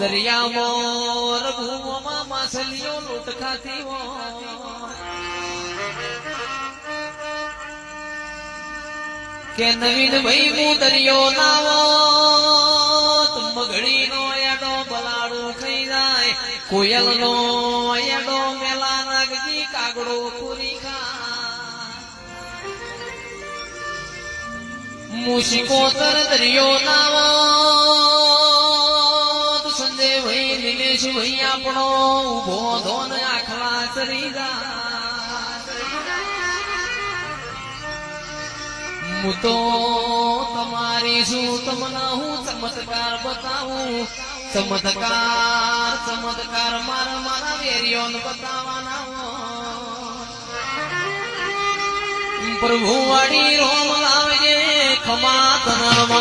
દરિયામાં રઘુમાં માછલીઓ લૂંટ ખાતી હોય કે નવીન ભાઈ હું દરિયો નાવો મગડી નો એડો બલાડું ખાઈ જાય કોયલ નો એડો મેલા નાગજી કાગડો પૂરી ખા મુશિકોતર દરિયો નાવો સંજય ભાઈ નિલેશ ભાઈ આપણો ઉભો ધોન આખલા ચરી જા હું તો તમારી શું તમને હું ચમત્કાર બતાવું ચમત્કાર મારા વેરીઓને બતાવવાના પ્રભુ વાડી રોમ લાવજે ખમા તન